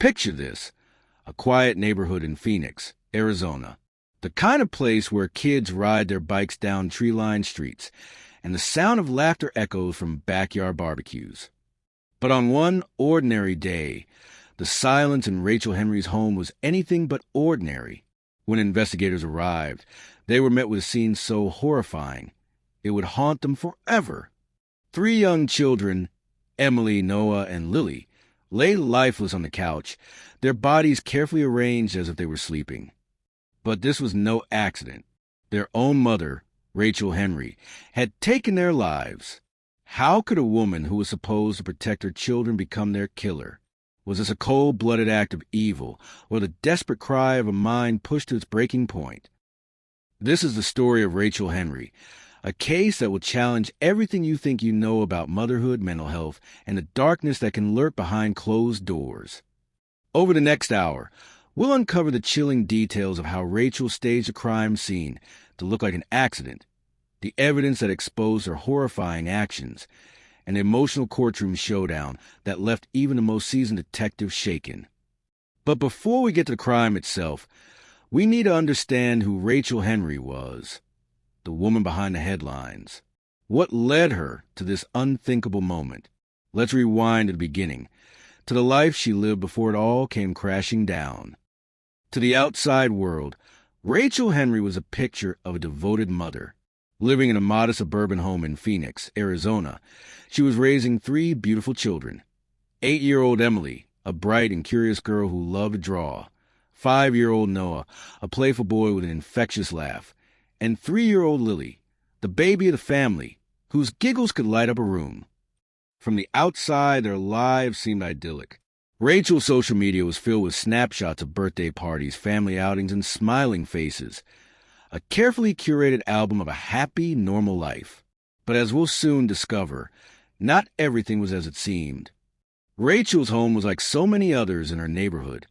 Picture this: a quiet neighborhood in Phoenix, Arizona. The kind of place where kids ride their bikes down tree-lined streets, and the sound of laughter echoes from backyard barbecues. But on one ordinary day, the silence in Rachel Henry's home was anything but ordinary. When investigators arrived, they were met with a scene so horrifying, it would haunt them forever. 3 young children, Emily, Noah, and Lily, lay lifeless on the couch, their bodies carefully arranged as if they were sleeping. But this was no accident. Their own mother, Rachel Henry, had taken their lives. How could a woman who was supposed to protect her children become their killer? Was this a cold-blooded act of evil, or the desperate cry of a mind pushed to its breaking point? This is the story of Rachel Henry, a case that will challenge everything you think you know about motherhood, mental health, and the darkness that can lurk behind closed doors. Over the next hour, we'll uncover the chilling details of how Rachel staged a crime scene to look like an accident, the evidence that exposed her horrifying actions, and the emotional courtroom showdown that left even the most seasoned detective shaken. But before we get to the crime itself, we need to understand who Rachel Henry was, the woman behind the headlines. What led her to this unthinkable moment? Let's rewind to the beginning, to the life she lived before it all came crashing down. To the outside world, Rachel Henry was a picture of a devoted mother. Living in a modest suburban home in Phoenix, Arizona, she was raising 3 beautiful children. 8-year-old Emily, a bright and curious girl who loved to draw. 5-year-old Noah, a playful boy with an infectious laugh. And 3-year-old Lily, the baby of the family, whose giggles could light up a room. From the outside, their lives seemed idyllic. Rachel's social media was filled with snapshots of birthday parties, family outings, and smiling faces. A carefully curated album of a happy, normal life. But as we'll soon discover, not everything was as it seemed. Rachel's home was like so many others in her neighborhood.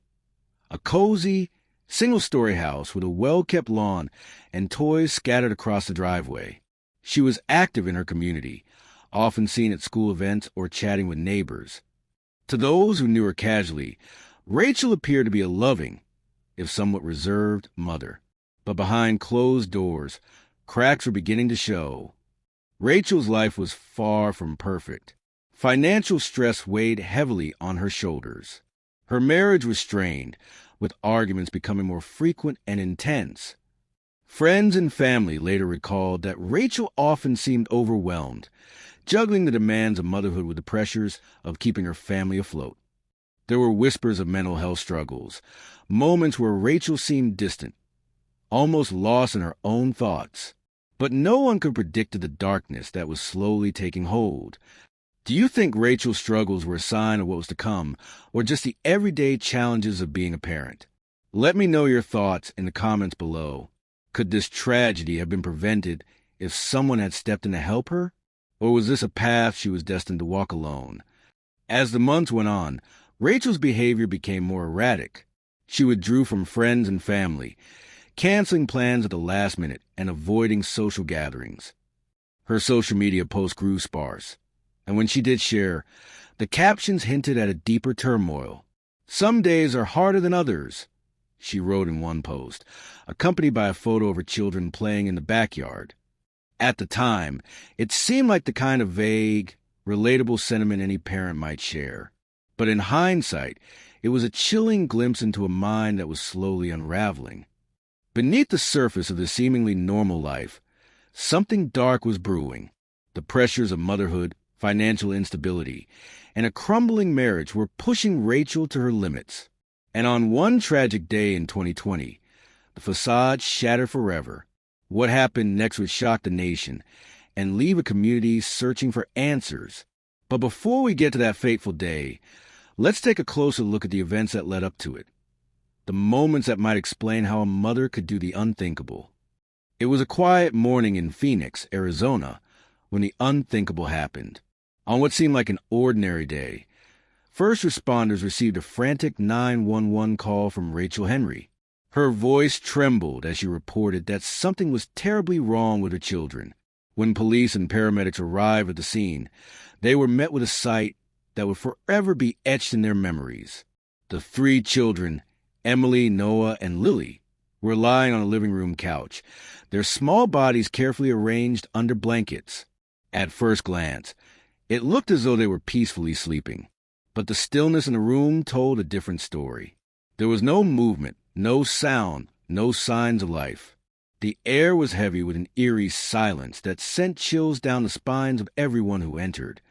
A cozy, single-story house with a well-kept lawn and toys scattered across the driveway. She was active in her community, often seen at school events or chatting with neighbors. To those who knew her casually, Rachel appeared to be a loving, if somewhat reserved, mother. But behind closed doors, cracks were beginning to show. Rachel's life was far from perfect. Financial stress weighed heavily on her shoulders. Her marriage was strained, with arguments becoming more frequent and intense. Friends and family later recalled that Rachel often seemed overwhelmed, juggling the demands of motherhood with the pressures of keeping her family afloat. There were whispers of mental health struggles, moments where Rachel seemed distant, almost lost in her own thoughts. But no one could predict the darkness that was slowly taking hold. Do you think Rachel's struggles were a sign of what was to come, or just the everyday challenges of being a parent? Let me know your thoughts in the comments below. Could this tragedy have been prevented if someone had stepped in to help her? Or was this a path she was destined to walk alone? As the months went on, Rachel's behavior became more erratic. She withdrew from friends and family, canceling plans at the last minute and avoiding social gatherings. Her social media posts grew sparse, and when she did share, the captions hinted at a deeper turmoil. "Some days are harder than others," she wrote in one post, accompanied by a photo of her children playing in the backyard. At the time, it seemed like the kind of vague, relatable sentiment any parent might share. But in hindsight, it was a chilling glimpse into a mind that was slowly unraveling. Beneath the surface of the seemingly normal life, something dark was brewing. The pressures of motherhood, financial instability, and a crumbling marriage were pushing Rachel to her limits. And on one tragic day in 2020, the facade shattered forever. What happened next would shock the nation and leave a community searching for answers. But before we get to that fateful day, let's take a closer look at the events that led up to it. The moments that might explain how a mother could do the unthinkable. It was a quiet morning in Phoenix, Arizona, when the unthinkable happened. On what seemed like an ordinary day, first responders received a frantic 911 call from Rachel Henry. Her voice trembled as she reported that something was terribly wrong with her children. When police and paramedics arrived at the scene, they were met with a sight that would forever be etched in their memories. The three children, Emily, Noah, and Lily, were lying on a living room couch, their small bodies carefully arranged under blankets. At first glance, it looked as though they were peacefully sleeping, but the stillness in the room told a different story. There was no movement, no sound, no signs of life. The air was heavy with an eerie silence that sent chills down the spines of everyone who entered.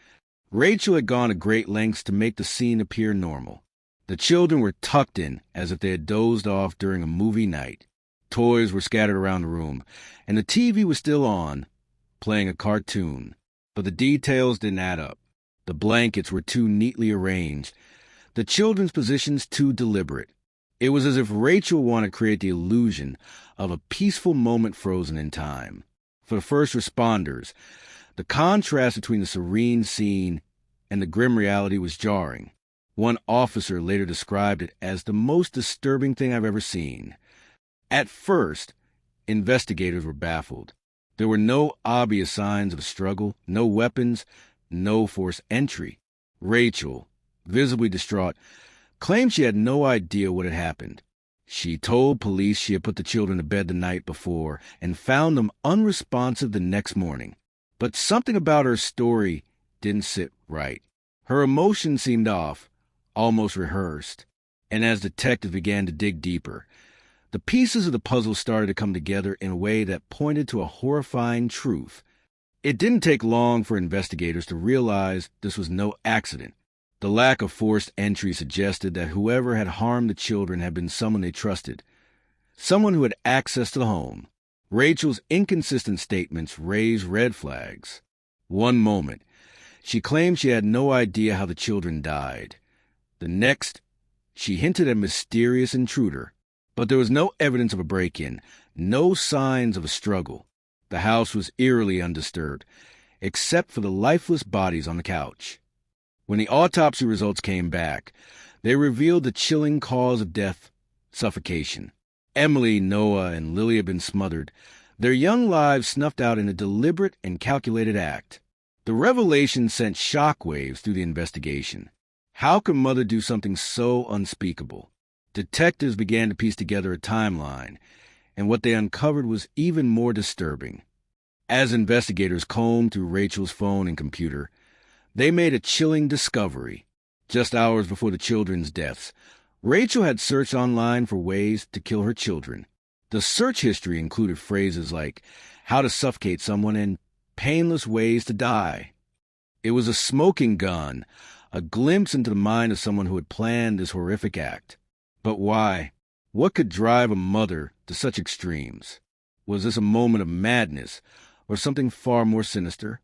Rachel had gone to great lengths to make the scene appear normal. The children were tucked in as if they had dozed off during a movie night. Toys were scattered around the room, and the TV was still on, playing a cartoon. But the details didn't add up. The blankets were too neatly arranged, the children's positions too deliberate. It was as if Rachel wanted to create the illusion of a peaceful moment frozen in time. For the first responders, the contrast between the serene scene and the grim reality was jarring. One officer later described it as the most disturbing thing I've ever seen. At first, investigators were baffled. There were no obvious signs of a struggle, no weapons, no forced entry. Rachel, visibly distraught, claimed she had no idea what had happened. She told police she had put the children to bed the night before and found them unresponsive the next morning. But something about her story didn't sit right. Her emotion seemed off, almost rehearsed. And as detectives began to dig deeper, the pieces of the puzzle started to come together in a way that pointed to a horrifying truth. It didn't take long for investigators to realize this was no accident. The lack of forced entry suggested that whoever had harmed the children had been someone they trusted, someone who had access to the home. Rachel's inconsistent statements raised red flags. One moment, she claimed she had no idea how the children died. The next, she hinted at a mysterious intruder. But there was no evidence of a break-in, no signs of a struggle. The house was eerily undisturbed, except for the lifeless bodies on the couch. When the autopsy results came back, they revealed the chilling cause of death: suffocation. Emily, Noah, and Lily had been smothered, their young lives snuffed out in a deliberate and calculated act. The revelation sent shockwaves through the investigation. How could Mother do something so unspeakable? Detectives began to piece together a timeline, and what they uncovered was even more disturbing. As investigators combed through Rachel's phone and computer, they made a chilling discovery. Just hours before the children's deaths, Rachel had searched online for ways to kill her children. The search history included phrases like how to suffocate someone and painless ways to die. It was a smoking gun, a glimpse into the mind of someone who had planned this horrific act. But why? What could drive a mother to such extremes? Was this a moment of madness or something far more sinister?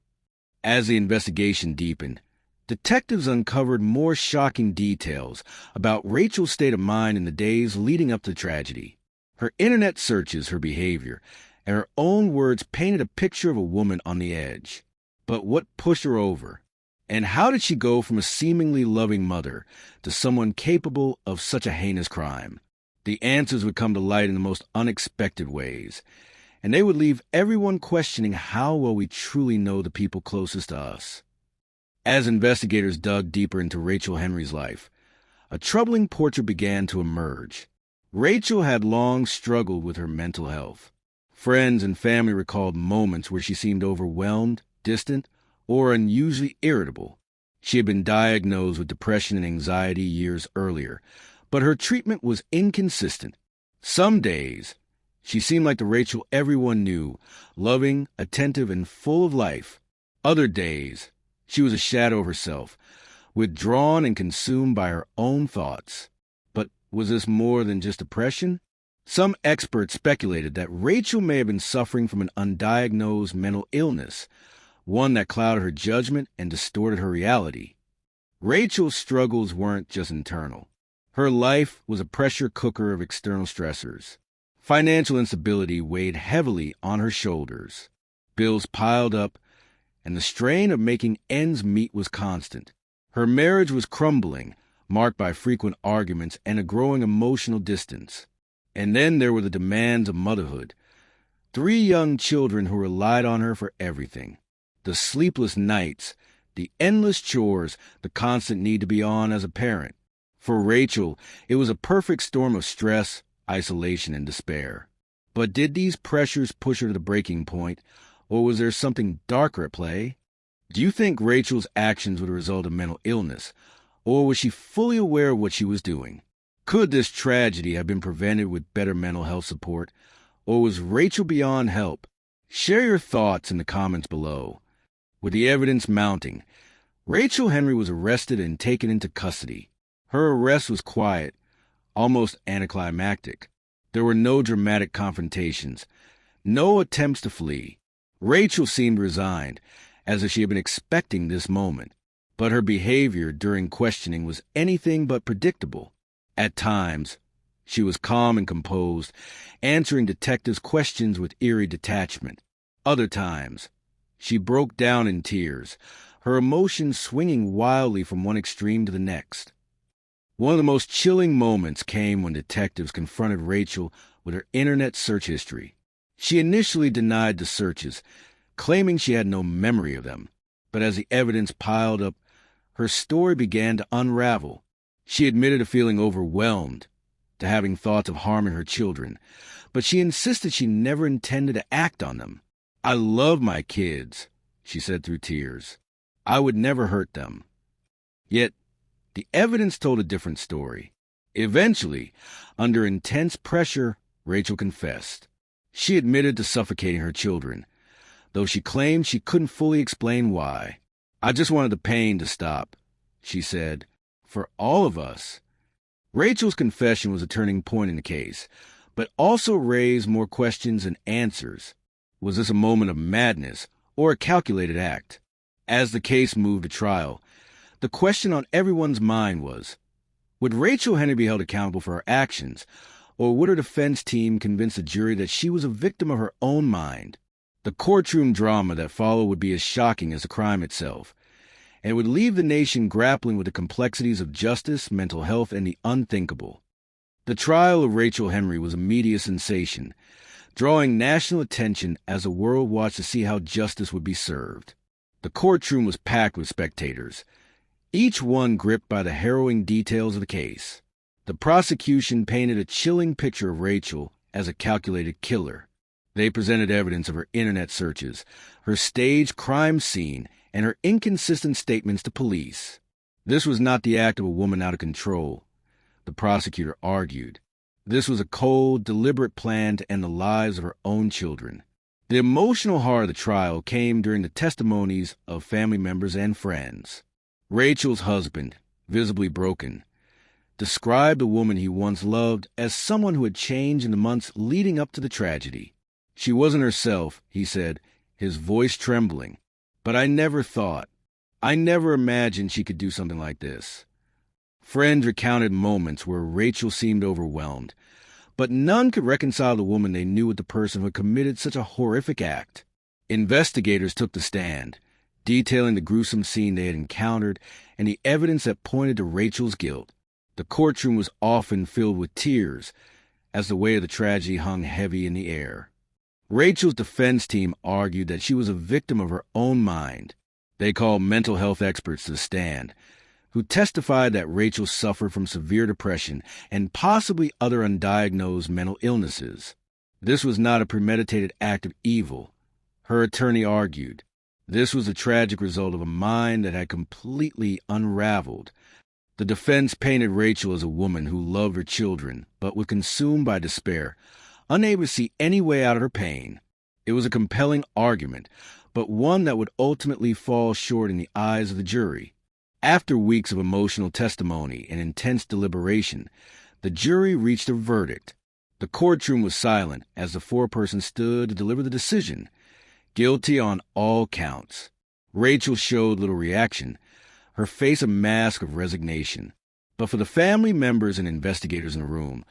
As the investigation deepened, detectives uncovered more shocking details about Rachel's state of mind in the days leading up to the tragedy. Her internet searches, her behavior, and her own words painted a picture of a woman on the edge. But what pushed her over? And how did she go from a seemingly loving mother to someone capable of such a heinous crime? The answers would come to light in the most unexpected ways, and they would leave everyone questioning how well we truly know the people closest to us. As investigators dug deeper into Rachel Henry's life, a troubling portrait began to emerge. Rachel had long struggled with her mental health. Friends and family recalled moments where she seemed overwhelmed, distant, or unusually irritable. She had been diagnosed with depression and anxiety years earlier, but her treatment was inconsistent. Some days, she seemed like the Rachel everyone knew, loving, attentive, and full of life. Other days, she was a shadow of herself, withdrawn and consumed by her own thoughts. But was this more than just depression? Some experts speculated that Rachel may have been suffering from an undiagnosed mental illness, one that clouded her judgment and distorted her reality. Rachel's struggles weren't just internal. Her life was a pressure cooker of external stressors. Financial instability weighed heavily on her shoulders. Bills piled up, and the strain of making ends meet was constant. Her marriage was crumbling, marked by frequent arguments and a growing emotional distance. And then there were the demands of motherhood. 3 young children who relied on her for everything. The sleepless nights, the endless chores, the constant need to be on as a parent. For Rachel, it was a perfect storm of stress, isolation, and despair. But did these pressures push her to the breaking point, or was there something darker at play? Do you think Rachel's actions were the result of mental illness, or was she fully aware of what she was doing? Could this tragedy have been prevented with better mental health support, or was Rachel beyond help? Share your thoughts in the comments below. With the evidence mounting, Rachel Henry was arrested and taken into custody. Her arrest was quiet, almost anticlimactic. There were no dramatic confrontations, no attempts to flee. Rachel seemed resigned, as if she had been expecting this moment. But her behavior during questioning was anything but predictable. At times, she was calm and composed, answering detectives' questions with eerie detachment. Other times, she broke down in tears, her emotions swinging wildly from one extreme to the next. One of the most chilling moments came when detectives confronted Rachel with her internet search history. She initially denied the searches, claiming she had no memory of them. But as the evidence piled up, her story began to unravel. She admitted to feeling overwhelmed, to having thoughts of harming her children, but she insisted she never intended to act on them. "I love my kids," she said through tears. "I would never hurt them." Yet, the evidence told a different story. Eventually, under intense pressure, Rachel confessed. She admitted to suffocating her children, though she claimed she couldn't fully explain why. "I just wanted the pain to stop," she said. For all of us, Rachel's confession was a turning point in the case, but also raised more questions than answers. Was this a moment of madness or a calculated act? As the case moved to trial, the question on everyone's mind was, would Rachel Henry be held accountable for her actions, or would her defense team convince the jury that she was a victim of her own mind? The courtroom drama that followed would be as shocking as the crime itself, and would leave the nation grappling with the complexities of justice, mental health, and the unthinkable. The trial of Rachel Henry was a media sensation, drawing national attention as the world watched to see how justice would be served. The courtroom was packed with spectators, each one gripped by the harrowing details of the case. The prosecution painted a chilling picture of Rachel as a calculated killer. They presented evidence of her internet searches, her staged crime scene, and her inconsistent statements to police. This was not the act of a woman out of control, the prosecutor argued. This was a cold, deliberate plan to end the lives of her own children. The emotional heart of the trial came during the testimonies of family members and friends. Rachel's husband, visibly broken, described the woman he once loved as someone who had changed in the months leading up to the tragedy. "She wasn't herself," he said, his voice trembling. "But I never imagined she could do something like this." Friends recounted moments where Rachel seemed overwhelmed, but none could reconcile the woman they knew with the person who had committed such a horrific act. Investigators took the stand, detailing the gruesome scene they had encountered and the evidence that pointed to Rachel's guilt. The courtroom was often filled with tears as the weight of the tragedy hung heavy in the air. Rachel's defense team argued that she was a victim of her own mind. They called mental health experts to the stand, who testified that Rachel suffered from severe depression and possibly other undiagnosed mental illnesses. This was not a premeditated act of evil, her attorney argued. This was a tragic result of a mind that had completely unraveled. The defense painted Rachel as a woman who loved her children, but was consumed by despair, unable to see any way out of her pain. It was a compelling argument, but one that would ultimately fall short in the eyes of the jury. After weeks of emotional testimony and intense deliberation, the jury reached a verdict. The courtroom was silent as the foreperson stood to deliver the decision. Guilty on all counts. Rachel showed little reaction, her face a mask of resignation. But for the family members and investigators in the room,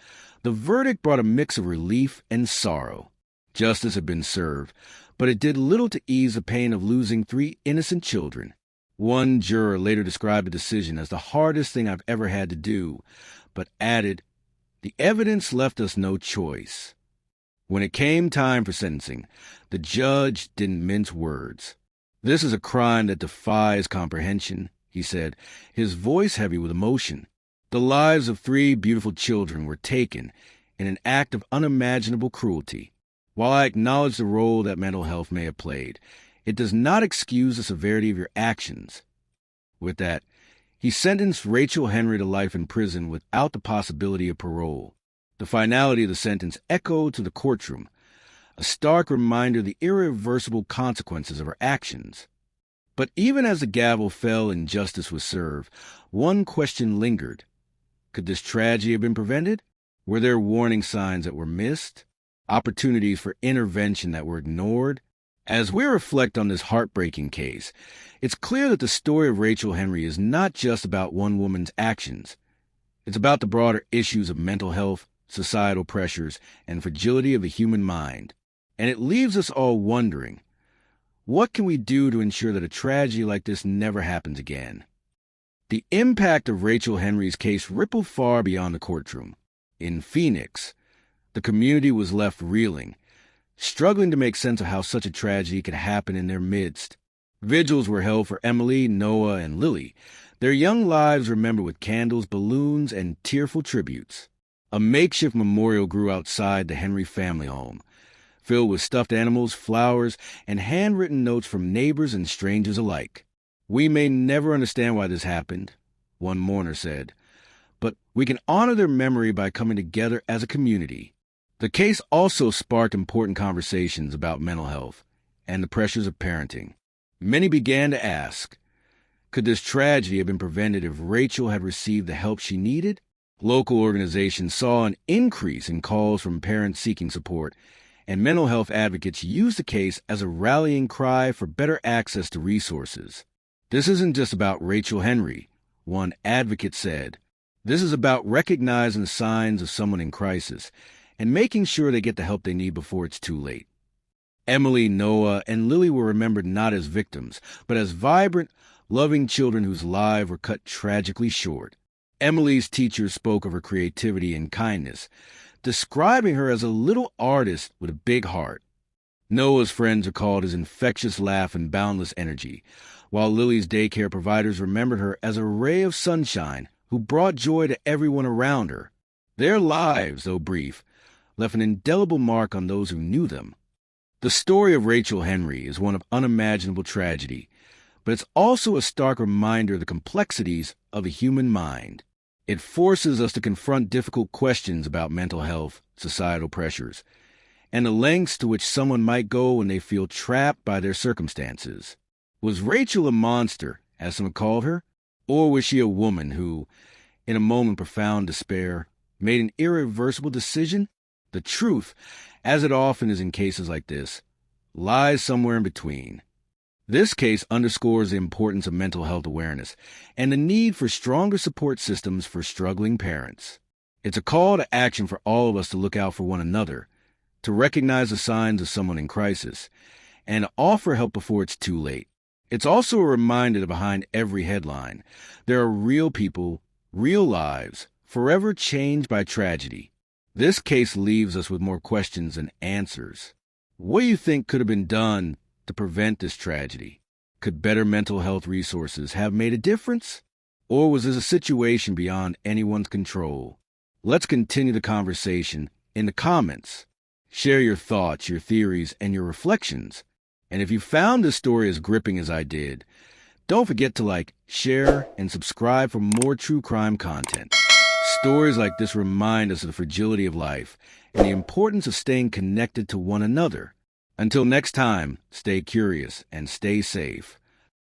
the verdict brought a mix of relief and sorrow. Justice had been served, but it did little to ease the pain of losing 3 innocent children. One juror later described the decision as the hardest thing I've ever had to do, but added, "The evidence left us no choice." When it came time for sentencing, the judge didn't mince words. "This is a crime that defies comprehension," he said, his voice heavy with emotion. The lives of 3 beautiful children were taken in an act of unimaginable cruelty. While I acknowledge the role that mental health may have played, it does not excuse the severity of your actions. With that, he sentenced Rachel Henry to life in prison without the possibility of parole. The finality of the sentence echoed to the courtroom, a stark reminder of the irreversible consequences of her actions. But even as the gavel fell and justice was served, one question lingered. Could this tragedy have been prevented? Were there warning signs that were missed? Opportunities for intervention that were ignored? As we reflect on this heartbreaking case, it's clear that the story of Rachel Henry is not just about one woman's actions. It's about the broader issues of mental health, societal pressures, and fragility of the human mind. And it leaves us all wondering, what can we do to ensure that a tragedy like this never happens again? The impact of Rachel Henry's case rippled far beyond the courtroom. In Phoenix, the community was left reeling, struggling to make sense of how such a tragedy could happen in their midst. Vigils were held for Emily, Noah, and Lily, their young lives remembered with candles, balloons, and tearful tributes. A makeshift memorial grew outside the Henry family home, filled with stuffed animals, flowers, and handwritten notes from neighbors and strangers alike. "We may never understand why this happened," one mourner said, "but we can honor their memory by coming together as a community." The case also sparked important conversations about mental health and the pressures of parenting. Many began to ask, could this tragedy have been prevented if Rachel had received the help she needed? Local organizations saw an increase in calls from parents seeking support, and mental health advocates used the case as a rallying cry for better access to resources. "This isn't just about Rachel Henry," one advocate said. "This is about recognizing the signs of someone in crisis and making sure they get the help they need before it's too late." Emily, Noah, and Lily were remembered not as victims, but as vibrant, loving children whose lives were cut tragically short. Emily's teachers spoke of her creativity and kindness, describing her as a little artist with a big heart. Noah's friends recalled his infectious laugh and boundless energy, while Lily's daycare providers remembered her as a ray of sunshine who brought joy to everyone around her. Their lives, though brief, left an indelible mark on those who knew them. The story of Rachel Henry is one of unimaginable tragedy, but it's also a stark reminder of the complexities of the human mind. It forces us to confront difficult questions about mental health, societal pressures, and the lengths to which someone might go when they feel trapped by their circumstances. Was Rachel a monster, as some called her, or was she a woman who, in a moment of profound despair, made an irreversible decision? The truth, as it often is in cases like this, lies somewhere in between. This case underscores the importance of mental health awareness and the need for stronger support systems for struggling parents. It's a call to action for all of us to look out for one another, to recognize the signs of someone in crisis, and to offer help before it's too late. It's also a reminder that behind every headline, there are real people, real lives, forever changed by tragedy. This case leaves us with more questions than answers. What do you think could have been done to prevent this tragedy? Could better mental health resources have made a difference? Or was this a situation beyond anyone's control? Let's continue the conversation in the comments. Share your thoughts, your theories, and your reflections. And if you found this story as gripping as I did, don't forget to like, share, and subscribe for more true crime content. Stories like this remind us of the fragility of life and the importance of staying connected to one another. Until next time, stay curious and stay safe.